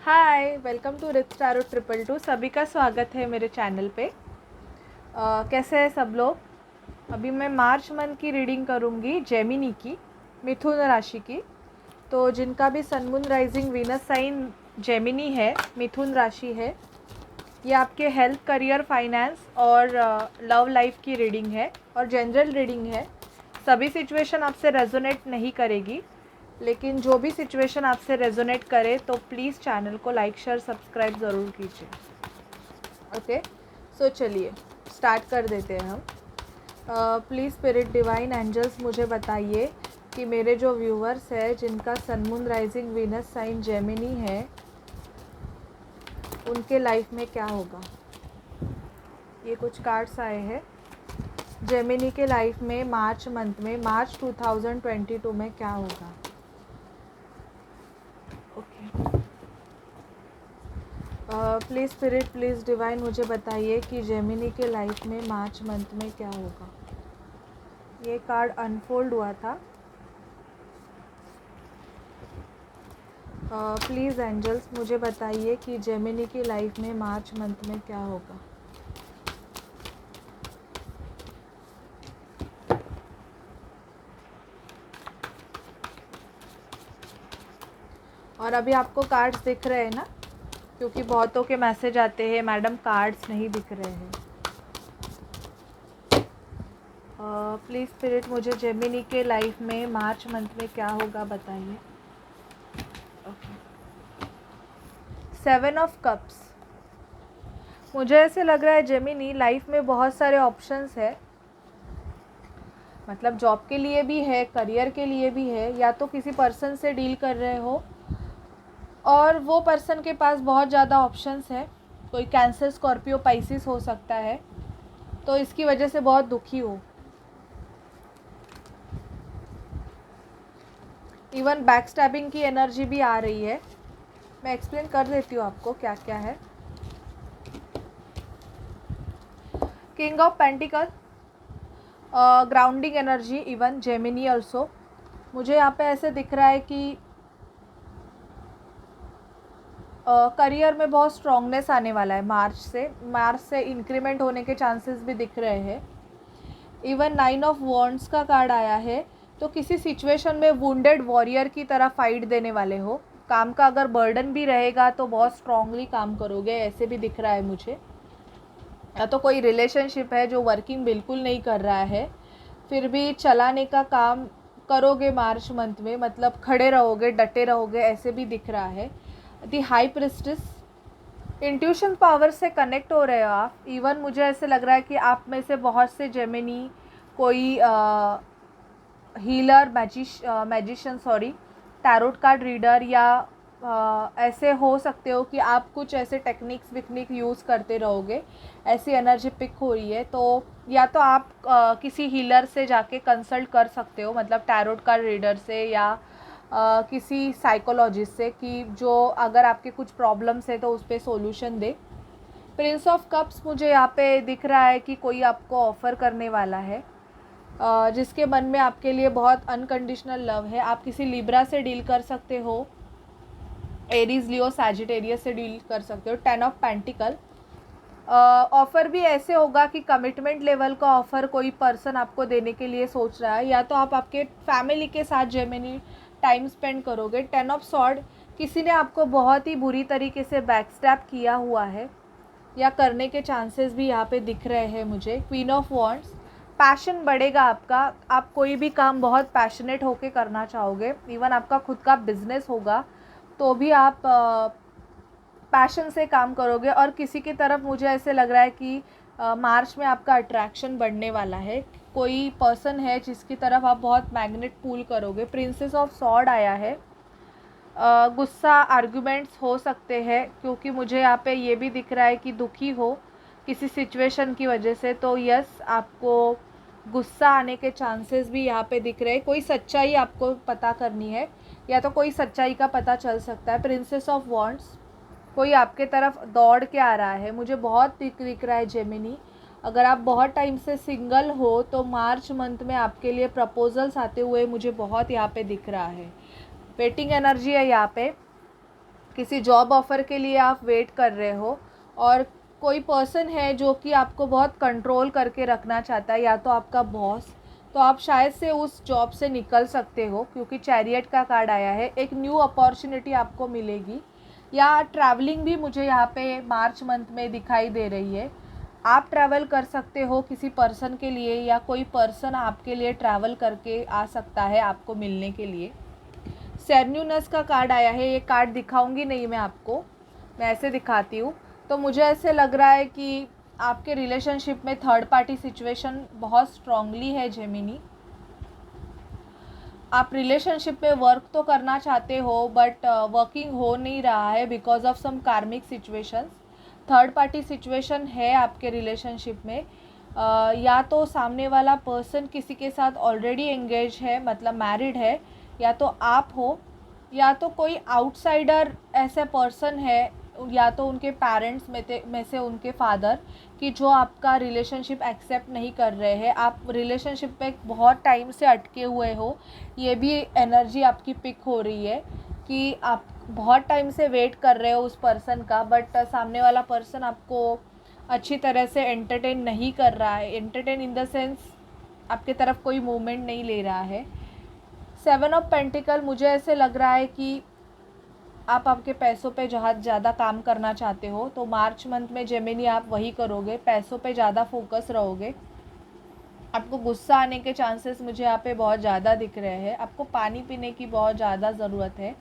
Hi, welcome to rich tarot 222। सभी का स्वागत है मेरे चैनल पे। कैसे हैं सब लोग। अभी मैं मार्च मंथ की रीडिंग करूँगी जेमिनी की, मिथुन राशि की। तो जिनका भी sun moon rising Venus sign Gemini है, मिथुन राशि है, ये आपके हेल्थ, करियर, फाइनेंस और लव लाइफ की रीडिंग है और जनरल रीडिंग है। सभी सिचुएशन आपसे रेजोनेट नहीं करेगी, लेकिन जो भी सिचुएशन आपसे रेजोनेट करे तो प्लीज़ चैनल को लाइक, शेयर, सब्सक्राइब ज़रूर कीजिए। ओके, सो चलिए स्टार्ट कर देते हैं हम। प्लीज़ स्पिरिट, डिवाइन एंजल्स, मुझे बताइए कि मेरे जो व्यूवर्स हैं जिनका sun moon rising Venus sign Gemini है, उनके लाइफ में क्या होगा। ये कुछ कार्ड्स आए हैं। जेमिनी के लाइफ में मार्च मंथ में, मार्च 2022 में क्या होगा। Okay, please spirit, please divine, मुझे बताइए कि जेमिनी के लाइफ में मार्च मंथ में क्या होगा। ये कार्ड अनफोल्ड हुआ था। प्लीज़ एंजल्स, मुझे बताइए कि जेमिनी की लाइफ में मार्च मंथ में क्या होगा। और अभी आपको कार्ड्स दिख रहे हैं ना, क्योंकि बहुतों के मैसेज आते हैं मैडम कार्ड्स नहीं दिख रहे हैं। प्लीज़ स्पिरिट, मुझे जेमिनी के लाइफ में मार्च मंथ में क्या होगा बताइए। Okay, 7 of cups. मुझे ऐसे लग रहा है जेमिनी लाइफ में बहुत सारे ऑप्शंस है, मतलब जॉब के लिए भी है, करियर के लिए भी है, या तो किसी पर्सन से डील कर रहे हो और वो पर्सन के पास बहुत ज़्यादा ऑप्शंस है। कोई कैंसर, स्कॉर्पियो, पाइसिस हो सकता है, तो इसकी वजह से बहुत दुखी हो। इवन बैक स्टैबिंग की एनर्जी भी आ रही है। मैं एक्सप्लेन कर देती हूँ आपको क्या क्या है। King of pentacle, grounding energy, even Gemini also. मुझे यहाँ पे ऐसे दिख रहा है कि करियर में बहुत स्ट्रॉन्गनेस आने वाला है। मार्च से इंक्रीमेंट होने के चांसेस भी दिख रहे हैं। इवन 9 ऑफ वॉन्ड्स का कार्ड आया है, तो किसी सिचुएशन में वुंडेड वॉरियर की तरह फाइट देने वाले हो। काम का अगर बर्डन भी रहेगा तो बहुत स्ट्रांगली काम करोगे, ऐसे भी दिख रहा है मुझे। या तो कोई रिलेशनशिप है जो वर्किंग बिल्कुल नहीं कर रहा है, फिर भी चलाने का काम करोगे मार्च मंथ में, मतलब खड़े रहोगे, डटे रहोगे, ऐसे भी दिख रहा है। दी हाई प्रिस्टेस, इंट्यूशन पावर से कनेक्ट हो रहे हो आप। इवन मुझे ऐसे लग रहा है कि आप में से बहुत से जेमिनी कोई healer, magician, tarot card reader, या ऐसे हो सकते हो कि आप कुछ ऐसे टेक्निक्स विक्निक यूज़ करते रहोगे। ऐसी एनर्जी पिक हो रही है। तो या तो आप किसी हीलर से जाके कंसल्ट कर सकते हो, मतलब टैरोट कार्ड रीडर से, या किसी साइकोलॉजिस्ट से, कि जो अगर आपके कुछ प्रॉब्लम्स है तो उस पर solution they. Prince of cups, मुझे यहाँ पे दिख रहा है कि कोई आपको ऑफ़र करने वाला है, जिसके मन में आपके लिए बहुत अनकंडीशनल लव है। आप किसी लिब्रा से डील कर सकते हो, एरीज, लियो, सैजिटेरियस से डील कर सकते हो। 10 ऑफ पेंटिकल, ऑफ़र भी ऐसे होगा कि कमिटमेंट लेवल का ऑफ़र कोई पर्सन आपको देने के लिए सोच रहा है, या तो आप आपके फैमिली के साथ जेमिनी टाइम स्पेंड करोगे। 10 ऑफ सॉर्ड, किसी ने आपको बहुत ही बुरी तरीके से बैकस्टैप किया हुआ है या करने के चांसेस भी यहाँ पे दिख रहे हैं मुझे। क्वीन ऑफ वॉन्ड्स, पैशन बढ़ेगा आपका। आप कोई भी काम बहुत पैशनेट होके करना चाहोगे। इवन आपका खुद का बिजनेस होगा तो भी आप पैशन से काम करोगे। और किसी की तरफ मुझे ऐसे लग रहा है कि मार्च में आपका अट्रैक्शन बढ़ने वाला है। कोई पर्सन है जिसकी तरफ आप बहुत मैग्नेट पूल करोगे। प्रिंसेस ऑफ सॉर्ड आया है। गुस्सा, आर्ग्यूमेंट्स हो सकते हैं, क्योंकि मुझे यहाँ पे ये भी दिख रहा है कि दुखी हो किसी सिचुएशन की वजह से। तो यस, आपको गुस्सा आने के चांसेस भी यहाँ पे दिख रहे हैं। कोई सच्चाई आपको पता करनी है, या तो कोई सच्चाई का पता चल सकता है। प्रिंसेस ऑफ वॉन्ड्स, कोई आपके तरफ दौड़ के आ रहा है। मुझे बहुत दिख रहा है जेमिनी, अगर आप बहुत टाइम से सिंगल हो तो मार्च मंथ में आपके लिए प्रपोजल्स आते हुए मुझे बहुत यहाँ पे दिख रहा है। वेटिंग एनर्जी है यहाँ पे। किसी जॉब ऑफ़र के लिए आप वेट कर रहे हो और कोई पर्सन है जो कि आपको बहुत कंट्रोल करके रखना चाहता है, या तो आपका बॉस, तो आप शायद से उस जॉब से निकल सकते हो क्योंकि चैरियट का कार्ड आया है। एक न्यू अपॉर्चुनिटी आपको मिलेगी, या ट्रैवलिंग भी मुझे यहाँ पे मार्च मंथ में दिखाई दे रही है। आप ट्रैवल कर सकते हो किसी पर्सन के लिए, या कोई पर्सन आपके लिए ट्रैवल करके आ सकता है आपको मिलने के लिए। सेरेन्यूनस का कार्ड आया है, ये कार्ड दिखाऊंगी नहीं मैं आपको, मैं ऐसे दिखाती हूँ। तो मुझे ऐसे लग रहा है कि आपके रिलेशनशिप में थर्ड पार्टी सिचुएशन बहुत स्ट्रांगली है जेमिनी। आप रिलेशनशिप में वर्क तो करना चाहते हो बट वर्किंग हो नहीं रहा है बिकॉज ऑफ सम कार्मिक सिचुएशंस। थर्ड पार्टी सिचुएशन है आपके रिलेशनशिप में। या तो सामने वाला पर्सन किसी के साथ ऑलरेडी एंगेज है, मतलब मैरिड है, या तो आप हो, या तो कोई आउटसाइडर ऐसा पर्सन है, या तो उनके पेरेंट्स में से उनके फादर, कि जो आपका रिलेशनशिप एक्सेप्ट नहीं कर रहे हैं। आप रिलेशनशिप में बहुत टाइम से अटके हुए हो, ये भी एनर्जी आपकी पिक हो रही है कि आप बहुत टाइम से वेट कर रहे हो उस पर्सन का, बट सामने वाला पर्सन आपको अच्छी तरह से एंटरटेन नहीं कर रहा है। एंटरटेन इन द सेंस आपके तरफ कोई मूवमेंट नहीं ले रहा है। 7 ऑफ पेंटिकल, मुझे ऐसे लग रहा है कि आप आपके पैसों पे जहाँ ज़्यादा काम करना चाहते हो, तो मार्च मंथ में जेमिनी आप वही करोगे, पैसों पे ज़्यादा फोकस रहोगे। आपको गुस्सा आने के चांसेस मुझे यहाँ पे बहुत ज़्यादा दिख रहे हैं। आपको पानी पीने की बहुत ज़्यादा ज़रूरत है,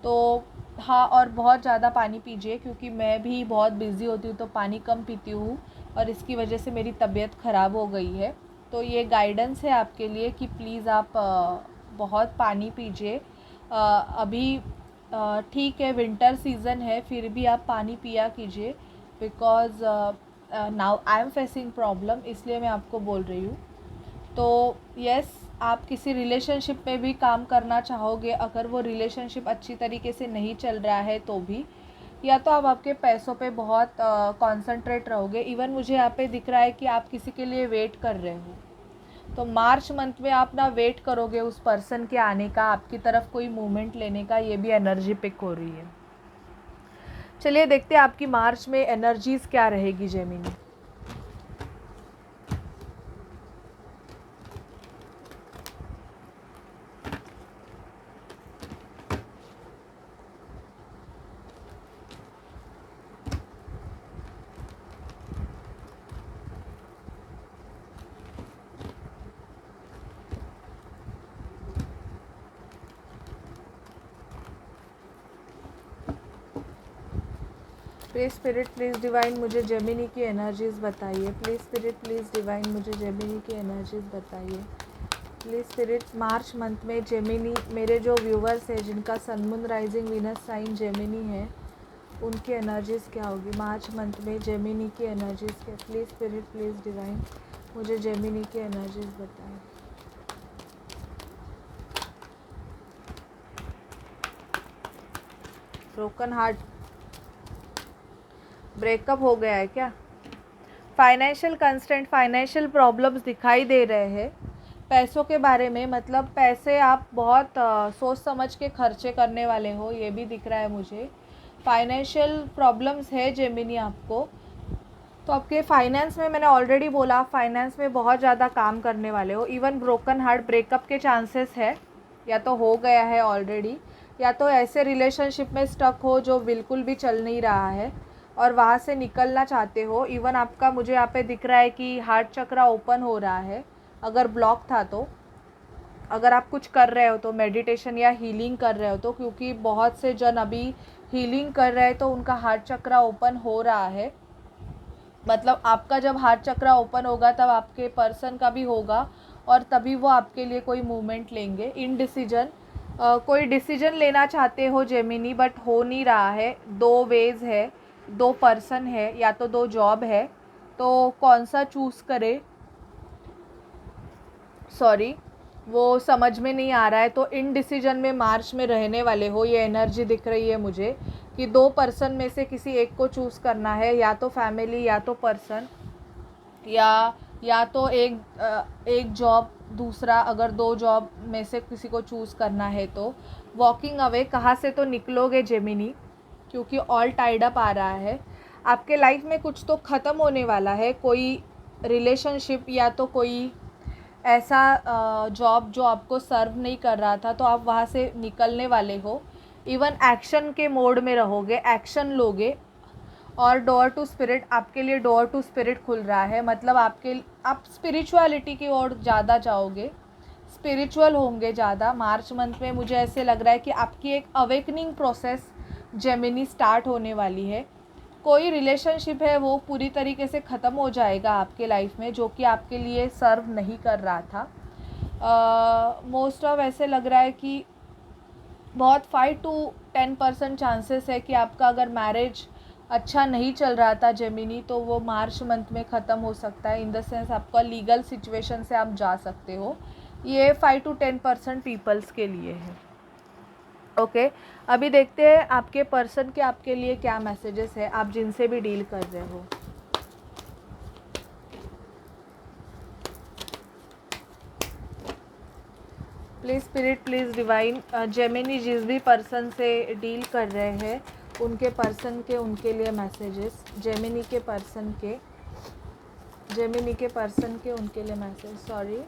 तो हाँ, और बहुत ज़्यादा पानी पीजिए क्योंकि मैं भी बहुत बिज़ी होती हूँ तो पानी कम पीती हूँ और इसकी वजह से मेरी तबीयत ख़राब हो गई है। तो ये गाइडेंस है आपके लिए कि प्लीज़ आप बहुत पानी पीजिए। अभी ठीक है, विंटर सीज़न है, फिर भी आप पानी पिया कीजिए because now I am facing problem, इसलिए मैं आपको बोल रही हूँ। तो यस, आप किसी रिलेशनशिप में भी काम करना चाहोगे, अगर वो रिलेशनशिप अच्छी तरीके से नहीं चल रहा है तो भी, या तो आप आपके पैसों पे बहुत कॉन्संट्रेट रहोगे। इवन मुझे यहाँ पे दिख रहा है कि आप किसी के लिए वेट कर रहे हो, तो मार्च मंथ में आप ना वेट करोगे उस पर्सन के आने का, आपकी तरफ कोई मूवमेंट लेने का, ये भी एनर्जी पिक हो रही है। चलिए देखते हैं आपकी मार्च में एनर्जीज़ क्या रहेगी Gemini. Please spirit, please divine, मुझे जेमिनी की एनर्जीज़ बताइए। प्लीज़ स्पिरिट, प्लीज़ डिवाइन, मुझे जेमिनी की एनर्जीज़ बताइए। प्लीज़ स्पिरिट, मार्च मंथ में जेमिनी, मेरे जो व्यूवर्स हैं जिनका sun moon rising Venus sign Gemini है, उनकी एनर्जीज़ क्या होगी मार्च मंथ में? जेमिनी की एनर्जीज़ क्या? प्लीज़ स्पिरिट, प्लीज़ डिवाइन, मुझे जेमिनी की एनर्जीज़ बताएं। ब्रोकन हार्ट, ब्रेकअप हो गया है क्या? फाइनेंशियल कंस्ट्रेंट, फाइनेंशियल प्रॉब्लम्स दिखाई दे रहे हैं पैसों के बारे में, मतलब पैसे आप बहुत सोच समझ के खर्चे करने वाले हो, ये भी दिख रहा है मुझे। फाइनेंशियल प्रॉब्लम्स है जेमिनी आपको, तो आपके फाइनेंस में, मैंने ऑलरेडी बोला, फाइनेंस में बहुत ज़्यादा काम करने वाले हो। इवन ब्रोकन हार्ट, ब्रेकअप के चांसेस है, या तो हो गया है ऑलरेडी, या तो ऐसे रिलेशनशिप में स्टक हो जो बिल्कुल भी चल नहीं रहा है और वहाँ से निकलना चाहते हो। इवन आपका, मुझे यहाँ पे दिख रहा है कि हार्ट चक्रा ओपन हो रहा है, अगर ब्लॉक था तो। अगर आप कुछ कर रहे हो तो मेडिटेशन या हीलिंग कर रहे हो तो, क्योंकि बहुत से जन अभी हीलिंग कर रहे हैं तो उनका हार्ट चक्रा ओपन हो रहा है। मतलब आपका जब हार्ट चक्रा ओपन होगा तब आपके पर्सन का भी होगा, और तभी वो आपके लिए कोई मूवमेंट लेंगे। इनडिसीजन, कोई डिसीजन लेना चाहते हो जेमिनी, बट हो नहीं रहा है। 2 वेज है, 2 पर्सन है, या तो 2 जॉब है, तो कौन सा चूज़ करे, सॉरी, वो समझ में नहीं आ रहा है। तो इनडिसीजन में मार्च में रहने वाले हो, ये एनर्जी दिख रही है मुझे कि 2 पर्सन में से किसी एक को चूज़ करना है, या तो फैमिली, या तो पर्सन, या तो एक जॉब, दूसरा, अगर 2 जॉब में से किसी को चूज़ करना है तो। वॉकिंग अवे, कहाँ से तो निकलोगे जेमिनी? क्योंकि ऑल टाइड अप आ रहा है। आपके लाइफ में कुछ तो ख़त्म होने वाला है, कोई रिलेशनशिप या तो कोई ऐसा जॉब जो आपको सर्व नहीं कर रहा था, तो आप वहाँ से निकलने वाले हो। इवन एक्शन के मोड में रहोगे, एक्शन लोगे। और डोर टू स्पिरिट, आपके लिए डोर टू स्पिरिट खुल रहा है, मतलब आप स्पिरिचुअलिटी की ओर ज़्यादा जाओगे, स्पिरिचुअल होंगे ज़्यादा। मार्च मंथ में मुझे ऐसे लग रहा है कि आपकी एक अवेकनिंग प्रोसेस जेमिनी स्टार्ट होने वाली है। कोई रिलेशनशिप है वो पूरी तरीके से ख़त्म हो जाएगा आपके लाइफ में, जो कि आपके लिए सर्व नहीं कर रहा था। मोस्ट ऑफ ऐसे लग रहा है कि बहुत 5 to 10% चांसेस है कि आपका अगर मैरिज अच्छा नहीं चल रहा था जेमिनी, तो वो मार्च मंथ में ख़त्म हो सकता है। इन द सेंस आपका लीगल सिचुएशन से आप जा सकते हो। ये 5 to 10% पीपल्स के लिए है। ओके, अभी देखते हैं आपके पर्सन के आपके लिए क्या मैसेजेस है, आप जिनसे भी डील कर रहे हो। Please spirit, please divine, Gemini जिस भी पर्सन से डील कर रहे हैं उनके पर्सन के उनके लिए मैसेजेस। जेमिनी के पर्सन के उनके लिए मैसेज। सॉरी,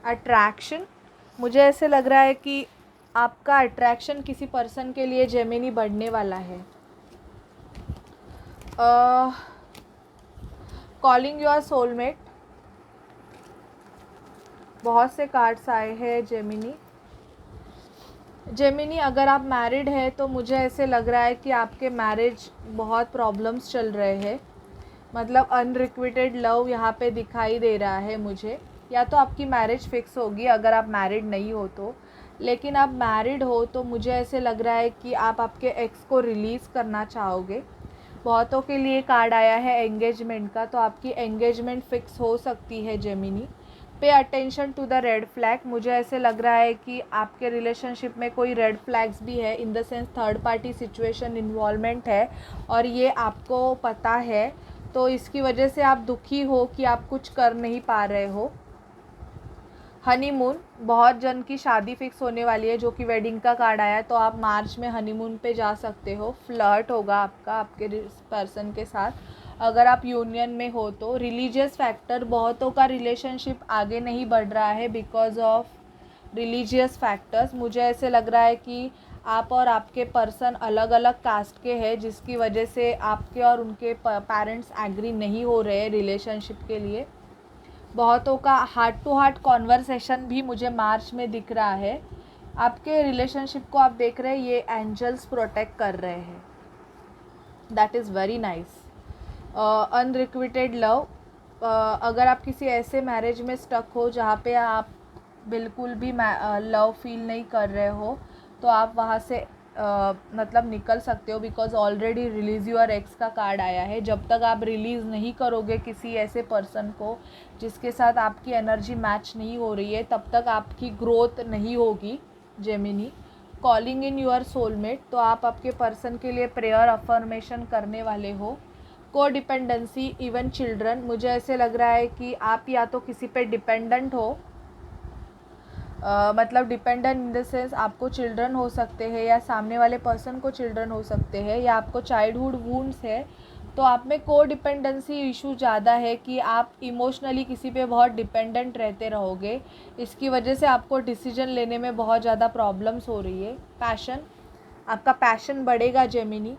अट्रैक्शन, मुझे ऐसे लग रहा है कि आपका अट्रैक्शन किसी पर्सन के लिए जेमिनी बढ़ने वाला है। कॉलिंग योर सोलमेट, बहुत से कार्ड्स आए हैं जेमिनी अगर आप मैरिड है तो मुझे ऐसे लग रहा है कि आपके मैरिज बहुत प्रॉब्लम्स चल रहे हैं, मतलब अनरिक्विटेड लव यहाँ पे दिखाई दे रहा है मुझे। या तो आपकी मैरिज फिक्स होगी अगर आप मैरिड नहीं हो तो, लेकिन आप मैरिड हो तो मुझे ऐसे लग रहा है कि आप आपके एक्स को रिलीज़ करना चाहोगे। बहुतों के लिए कार्ड आया है एंगेजमेंट का, तो आपकी एंगेजमेंट फिक्स हो सकती है Gemini. Pay attention to the red flag, मुझे ऐसे लग रहा है कि आपके रिलेशनशिप में कोई रेड फ्लैग्स भी है, in the sense third party situation involvement है और ये आपको पता है, तो इसकी वजह से आप दुखी हो कि आप कुछ कर नहीं पा रहे हो। हनीमून, बहुत जन की शादी फिक्स होने वाली है, जो कि वेडिंग का कार्ड आया है, तो आप मार्च में हनीमून पे जा सकते हो। फ्लर्ट होगा आपका आपके पर्सन के साथ अगर आप यूनियन में हो तो। रिलीजियस फैक्टर, बहुतों का रिलेशनशिप आगे नहीं बढ़ रहा है बिकॉज ऑफ रिलीजियस फैक्टर्स। मुझे ऐसे लग रहा है कि आप और आपके पर्सन अलग अलग कास्ट के हैं, जिसकी वजह से आपके और उनके पेरेंट्स एग्री नहीं हो रहे हैं रिलेशनशिप के लिए। बहुतों का हार्ट टू हार्ट कॉन्वर्सेशन भी मुझे मार्च में दिख रहा है। आपके रिलेशनशिप को आप देख रहे हैं, ये एंजल्स प्रोटेक्ट कर रहे हैं, that is very nice. Unrequited love, अगर आप किसी ऐसे मैरिज में स्टक हो जहाँ पे आप बिल्कुल भी लव फील नहीं कर रहे हो, तो आप वहाँ से मतलब निकल सकते हो, because already release your x का कार्ड आया है। जब तक आप रिलीज़ नहीं करोगे किसी ऐसे पर्सन को जिसके साथ आपकी एनर्जी मैच नहीं हो रही है, तब तक आपकी ग्रोथ नहीं होगी Gemini. Calling in your soulmate, तो आप आपके पर्सन के लिए प्रेयर अफर्मेशन करने वाले हो। को डिपेंडेंसी, इवन चिल्ड्रन, मुझे ऐसे लग रहा है कि आप या तो किसी पे डिपेंडेंट हो, मतलब डिपेंडेंट इन द सेंस आपको चिल्ड्रन हो सकते हैं या सामने वाले पर्सन को चिल्ड्रन हो सकते हैं, या आपको चाइल्डहुड वुंड्स है, तो आप में को डिपेंडेंसी इशू ज़्यादा है कि आप इमोशनली किसी पे बहुत डिपेंडेंट रहते रहोगे। इसकी वजह से आपको डिसीजन लेने में बहुत ज़्यादा प्रॉब्लम्स हो रही है। पैशन, आपका पैशन बढ़ेगा Gemini.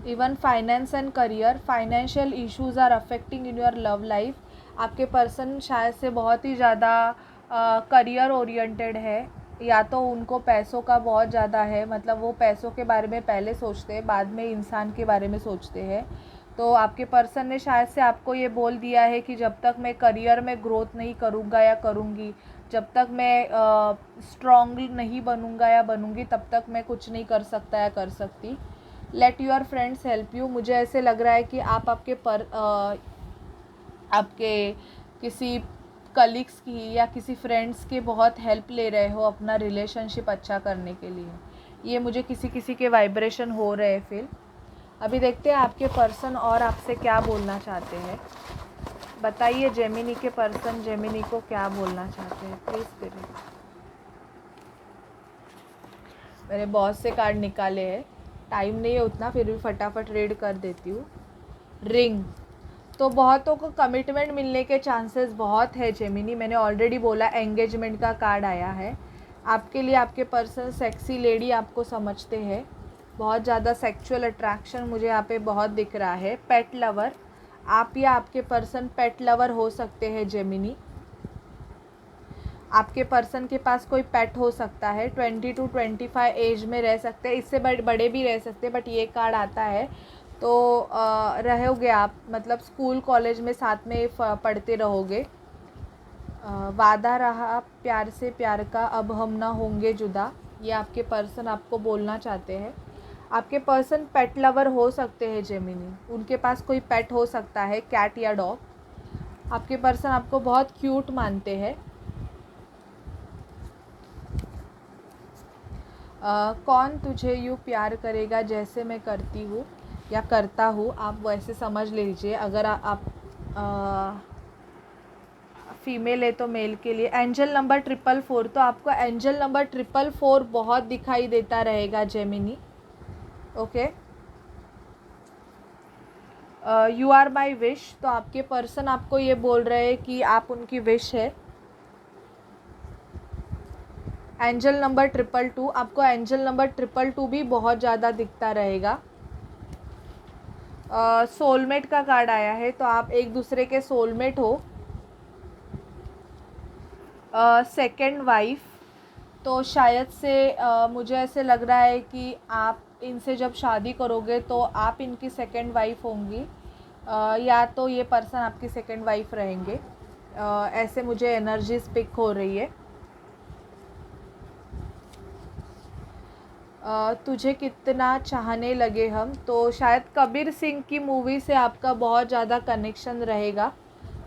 Even finance and career, financial issues are affecting in your love life. आपके पर्सन शायद से बहुत ही ज़्यादा करियर ओरिएंटेड है, या तो उनको पैसों का बहुत ज़्यादा है, मतलब वो पैसों के बारे में पहले सोचते हैं, बाद में इंसान के बारे में सोचते हैं। तो आपके पर्सन ने शायद से आपको ये बोल दिया है कि जब तक मैं करियर में ग्रोथ नहीं करूँगा या करूँगी, जब तक मैं स्ट्रॉन्ग नहीं बनूँगा या बनूँगी, तब तक मैं कुछ नहीं कर सकता या कर सकती। Let your friends help you, मुझे ऐसे लग रहा है कि आप आपके किसी कलीग्स की या किसी फ्रेंड्स की बहुत हेल्प ले रहे हो अपना रिलेशनशिप अच्छा करने के लिए। ये मुझे किसी के वाइब्रेशन हो रहे हैं फिर। अभी देखते हैं आपके पर्सन और आपसे क्या बोलना चाहते हैं। बताइए जेमिनी के पर्सन जेमिनी को क्या बोलना चाहते हैं, प्लीज़ स्पिरिट। मैंने बहुत से कार्ड निकाले हैं, टाइम नहीं है उतना, फिर भी फटाफट रीड कर देती हूँ। रिंग, तो बहुतों को कमिटमेंट मिलने के चांसेस बहुत है जेमिनी। मैंने ऑलरेडी बोला एंगेजमेंट का कार्ड आया है आपके लिए। आपके पर्सन सेक्सी लेडी आपको समझते हैं, बहुत ज़्यादा सेक्सुअल अट्रैक्शन मुझे यहाँ पे बहुत दिख रहा है। पेट लवर, आप या आपके पर्सन पेट लवर हो सकते हैं जेमिनी। आपके पर्सन के पास कोई पेट हो सकता है, 20 to 25 एज में रह सकते हैं, इससे बड़े भी रह सकते हैं, बट ये कार्ड आता है तो रहोगे आप, मतलब स्कूल कॉलेज में साथ में पढ़ते रहोगे। वादा रहा प्यार से प्यार का, अब हम ना होंगे जुदा, ये आपके पर्सन आपको बोलना चाहते हैं। आपके पर्सन पेट लवर हो सकते हैं जेमिनी, उनके पास कोई पेट हो सकता है, कैट या डॉग। आपके पर्सन आपको बहुत क्यूट मानते हैं। कौन तुझे यूँ प्यार करेगा जैसे मैं करती हूँ या करता हूँ, आप वैसे समझ लीजिए। अगर आप फीमेल है तो मेल के लिए एंजल नंबर 444, तो आपको एंजल नंबर 444 बहुत दिखाई देता रहेगा Gemini. Okay, you are my wish, तो आपके पर्सन आपको ये बोल रहे हैं कि आप उनकी विश है। एंजल नंबर 222, आपको एंजल नंबर 222 भी बहुत ज़्यादा दिखता रहेगा। सोलमेट का कार्ड आया है, तो आप एक दूसरे के सोलमेट हो। सेकंड वाइफ, तो शायद से मुझे ऐसे लग रहा है कि आप इनसे जब शादी करोगे तो आप इनकी सेकंड वाइफ होंगी, या तो ये पर्सन आपकी सेकंड वाइफ रहेंगे। ऐसे मुझे एनर्जीज पिक हो रही है। तुझे कितना चाहने लगे हम, तो शायद कबीर सिंह की मूवी से आपका बहुत ज़्यादा कनेक्शन रहेगा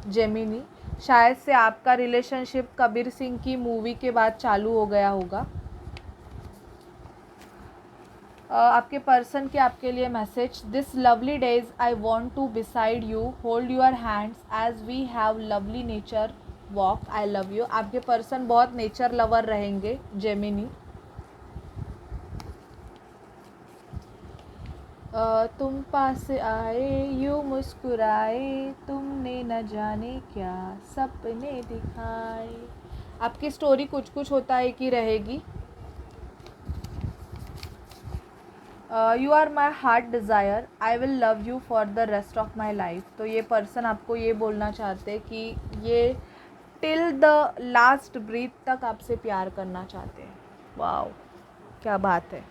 जेमिनी। शायद से आपका रिलेशनशिप कबीर सिंह की मूवी के बाद चालू हो गया होगा। आपके पर्सन के आपके लिए message, this lovely days I want to beside you, hold your hands as we have lovely nature walk, I love you. आपके पर्सन बहुत नेचर लवर रहेंगे जेमिनी। तुम पास आए यूँ मुस्कुराए, तुमने न जाने क्या सपने दिखाए। आपकी स्टोरी कुछ कुछ होता है कि रहेगी। You are my heart desire, I will love you for the rest of my life, तो ये पर्सन आपको ये बोलना चाहते हैं कि ये टिल द लास्ट ब्रीथ तक आपसे प्यार करना चाहते हैं। वाओ, क्या बात है।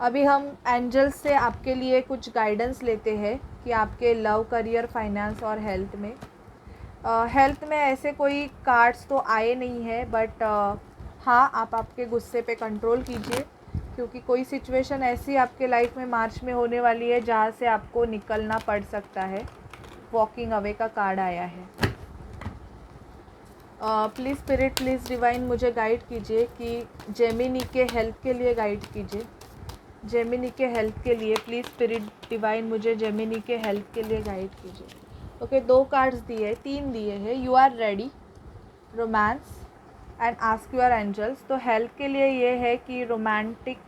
अभी हम एंजल्स से आपके लिए कुछ गाइडेंस लेते हैं कि आपके लव, करियर, फाइनेंस और हेल्थ में। हेल्थ में ऐसे कोई कार्ड्स तो आए नहीं है, बट हाँ, आप आपके गुस्से पे कंट्रोल कीजिए, क्योंकि कोई सिचुएशन ऐसी आपके लाइफ में मार्च में होने वाली है जहाँ से आपको निकलना पड़ सकता है। वॉकिंग अवे का कार्ड आया है। प्लीज़ स्पिरिट, प्लीज़ डिवाइन मुझे गाइड कीजिए कि जेमिनी के हेल्थ के लिए गाइड कीजिए। जेमिनी के हेल्थ के लिए प्लीज़ स्पिरिट डिवाइन मुझे जेमिनी के हेल्थ के लिए गाइड कीजिए। ओके, 2 कार्ड्स दिए, 3 दिए हैं। You are ready, romance and ask your angels. तो हेल्थ के लिए ये है कि रोमांटिक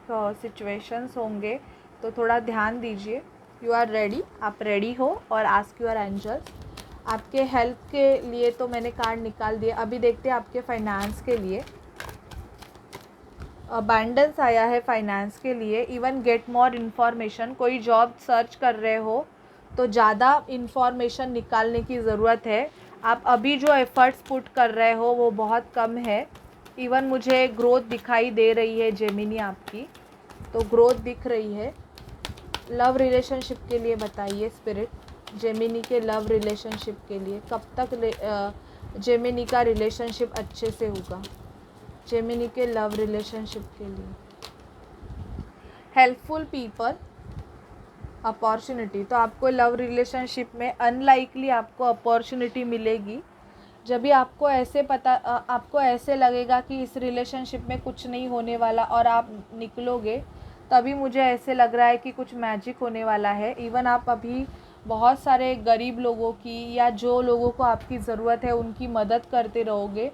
सिचुएशंस होंगे, तो थोड़ा ध्यान दीजिए। यू आर रेडी, आप रेडी हो, और आस्क योर एंजल्स। आपके हेल्थ के लिए तो मैंने कार्ड निकाल दिए। अभी देखते हैं आपके फाइनेंस के लिए। अबंडेंस आया है फाइनेंस के लिए। इवन गेट मोर इन्फॉर्मेशन, कोई जॉब सर्च कर रहे हो तो ज़्यादा इन्फॉर्मेशन निकालने की ज़रूरत है। आप अभी जो एफ़र्ट्स पुट कर रहे हो वो बहुत कम है। इवन मुझे ग्रोथ दिखाई दे रही है जेमिनी आपकी, तो ग्रोथ दिख रही है। लव रिलेशनशिप के लिए बताइए स्पिरिट, जेमिनी के लव रिलेशनशिप के लिए कब तक जेमिनी का रिलेशनशिप अच्छे से होगा। जेमिनी के लव रिलेशनशिप के लिए हेल्पफुल पीपल, अपॉर्चुनिटी, तो आपको लव रिलेशनशिप में अनलाइकली आपको अपॉर्चुनिटी मिलेगी। जब भी आपको ऐसे लगेगा कि इस रिलेशनशिप में कुछ नहीं होने वाला और आप निकलोगे, तभी मुझे ऐसे लग रहा है कि कुछ मैजिक होने वाला है। इवन आप अभी बहुत सारे गरीब लोगों की या जो लोगों को आपकी ज़रूरत है उनकी मदद करते रहोगे,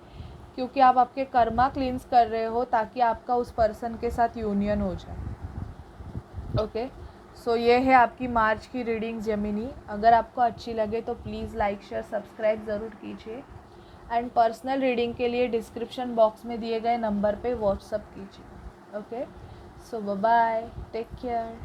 क्योंकि आप आपके कर्मा क्लींस कर रहे हो ताकि आपका उस पर्सन के साथ यूनियन हो जाए। ओके, सो ये है आपकी मार्च की रीडिंग जेमिनी। अगर आपको अच्छी लगे तो प्लीज़ लाइक शेयर सब्सक्राइब ज़रूर कीजिए एंड पर्सनल रीडिंग के लिए डिस्क्रिप्शन बॉक्स में दिए गए नंबर पे व्हाट्सअप कीजिए। ओके, सो बाय, टेक केयर।